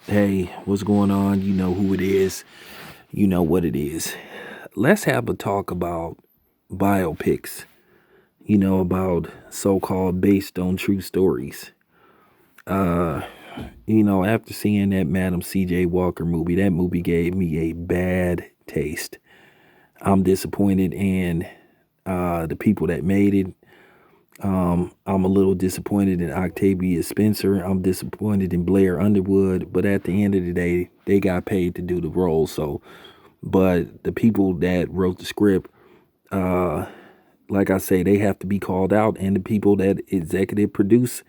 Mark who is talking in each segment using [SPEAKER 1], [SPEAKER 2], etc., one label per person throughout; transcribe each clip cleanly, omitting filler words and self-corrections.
[SPEAKER 1] Hey, what's going on? You know who it is. You know what it is. Let's have a talk about biopics, about so called based on true stories. Uh, after seeing that Madam C.J. Walker movie, that movie gave me a bad taste. I'm disappointed in the people that made it. I'm a little disappointed in Octavia Spencer. I'm disappointed in Blair Underwood. But at the end of the day, they got paid to do the role. So, but the people that wrote the script, uh, like I say, they have to be called out. And the people that executive produce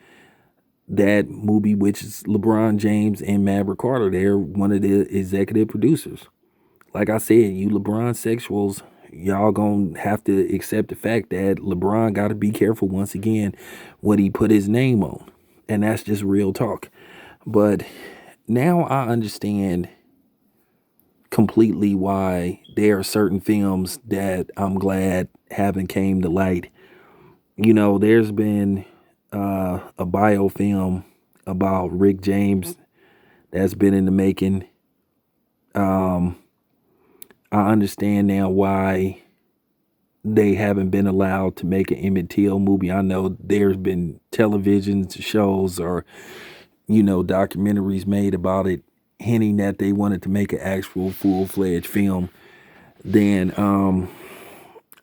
[SPEAKER 1] that movie, which is LeBron James and Maverick Carter, they're one of the executive producers. Like I said, you LeBron sexuals, y'all gonna have to accept the fact that LeBron got to be careful once again what he put his name on. And that's just real talk. But now I understand completely why there are certain films that I'm glad haven't came to light. There's been a biofilm about Rick James that's been in the making. Um, I understand now why they haven't been allowed to make an Emmett Till movie. I know there's been television shows or, documentaries made about it, hinting that they wanted to make an actual full-fledged film. Then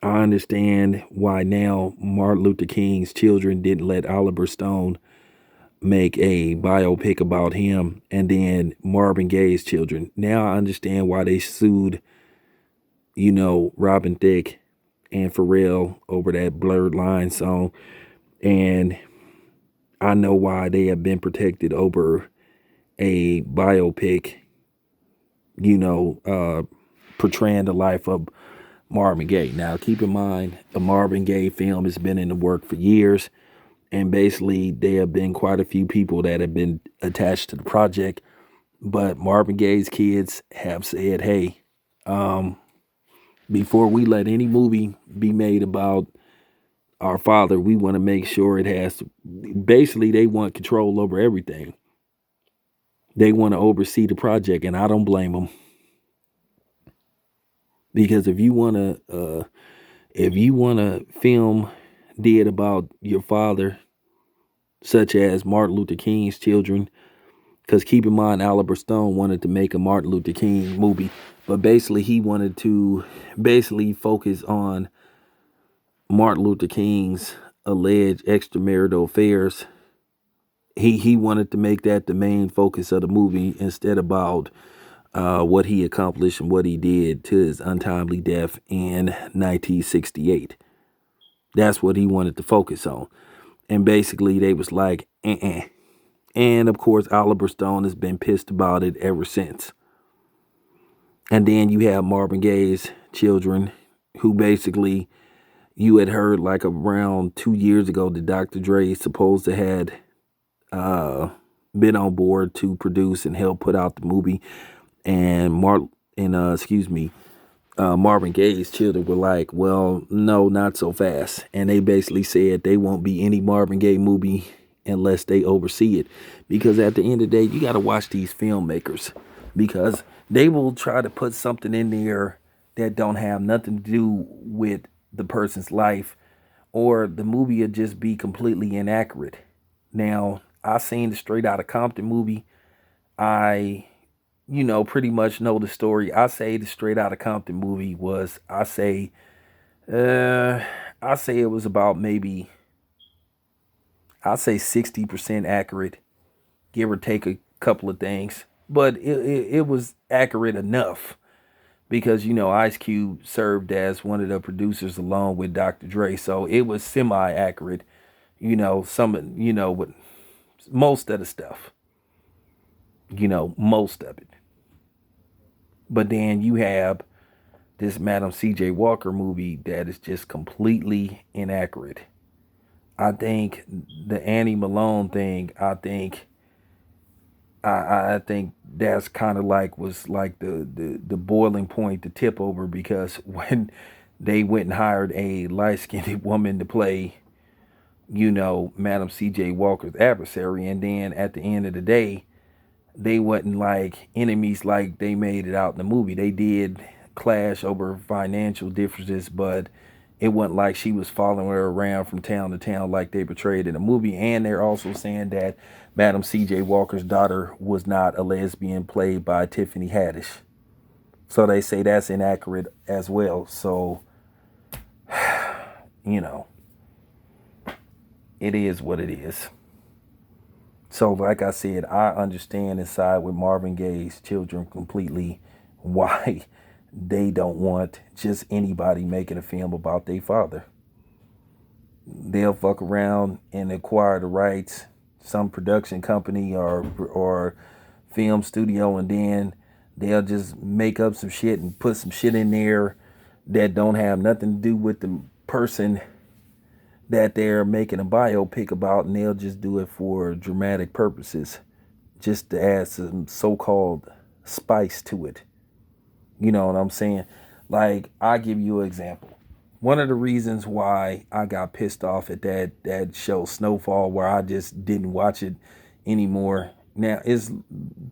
[SPEAKER 1] I understand why now Martin Luther King's children didn't let Oliver Stone make a biopic about him, and then Marvin Gaye's children. Now I understand why they sued, Robin Thicke and Pharrell over that Blurred Line song. And I know why they have been protected over a biopic, you know, uh, portraying the life of Marvin Gaye. Now, keep in mind, a Marvin Gaye film has been in the work for years. And basically, there have been quite a few people that have been attached to the project. But Marvin Gaye's kids have said, hey, um, before we let any movie be made about our father, we want to make sure it has, basically, they want control over everything. They want to oversee the project, and I don't blame them. Because if you want to film did about your father, such as Martin Luther King's children, because keep in mind, Oliver Stone wanted to make a Martin Luther King movie, but basically he wanted to basically focus on Martin Luther King's alleged extramarital affairs. He wanted to make that the main focus of the movie instead about what he accomplished and what he did to his untimely death in 1968. That's what he wanted to focus on. And basically, they was like, uh-uh. And of course, Oliver Stone has been pissed about it ever since. And then you have Marvin Gaye's children, who basically you had heard like around 2 years ago that Dr. Dre is supposed to had uh, been on board to produce and help put out the movie. And Marvin Gaye's children were like, well, no, not so fast. And they basically said they won't be any Marvin Gaye movie unless they oversee it. Because at the end of the day, you got to watch these filmmakers because they will try to put something in there that don't have nothing to do with the person's life, or the movie will just be completely inaccurate. Now, I seen the Straight Outta Compton movie. I pretty much know the story. I say the Straight Outta Compton movie was, uh, I say it was about maybe, I say 60% accurate, give or take a couple of things. But it was accurate enough because, Ice Cube served as one of the producers along with Dr. Dre. So it was semi accurate, with most of the stuff, most of it. But then you have this Madam C.J. Walker movie that is just completely inaccurate. I think the Annie Malone thing, I think that's kind of like was like the boiling point, the tip over, because when they went and hired a light skinned woman to play, Madam C.J. Walker's adversary, and then at the end of the day, they wasn't like enemies like they made it out in the movie. They did clash over financial differences, but it wasn't like she was following her around from town to town like they portrayed in the movie. And they're also saying that Madam C.J. Walker's daughter was not a lesbian played by Tiffany Haddish. So they say that's inaccurate as well. So, you know, it is what it is. So, like I said, I understand and side with Marvin Gaye's children completely why they don't want just anybody making a film about their father. They'll fuck around and acquire the rights, some production company or film studio, and then they'll just make up some shit and put some shit in there that don't have nothing to do with the person that they're making a biopic about, and they'll just do it for dramatic purposes, just to add some so-called spice to it. You know what I'm saying? Like, I'll give you an example. One of the reasons why I got pissed off at that show Snowfall, where I just didn't watch it anymore. Now, it's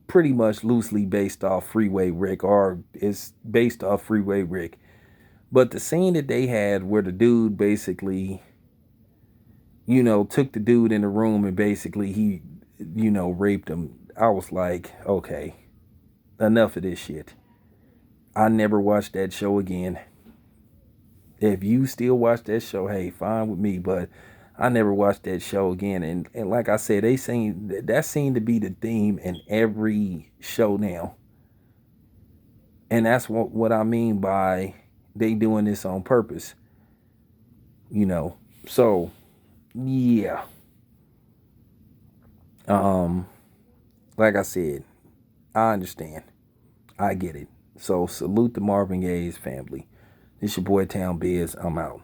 [SPEAKER 1] pretty much loosely based off Freeway Rick, or it's based off Freeway Rick. But the scene that they had where the dude basically, took the dude in the room and basically he, raped him. I was like, okay, enough of this shit. I never watched that show again. If you still watch that show, hey, fine with me. But I never watched that show again. And like I said, that seemed to be the theme in every show now. And that's what I mean by they doing this on purpose. So yeah. Like I said, I understand. I get it. So salute to Marvin Gaye's family. This your boy Town Biz. I'm out.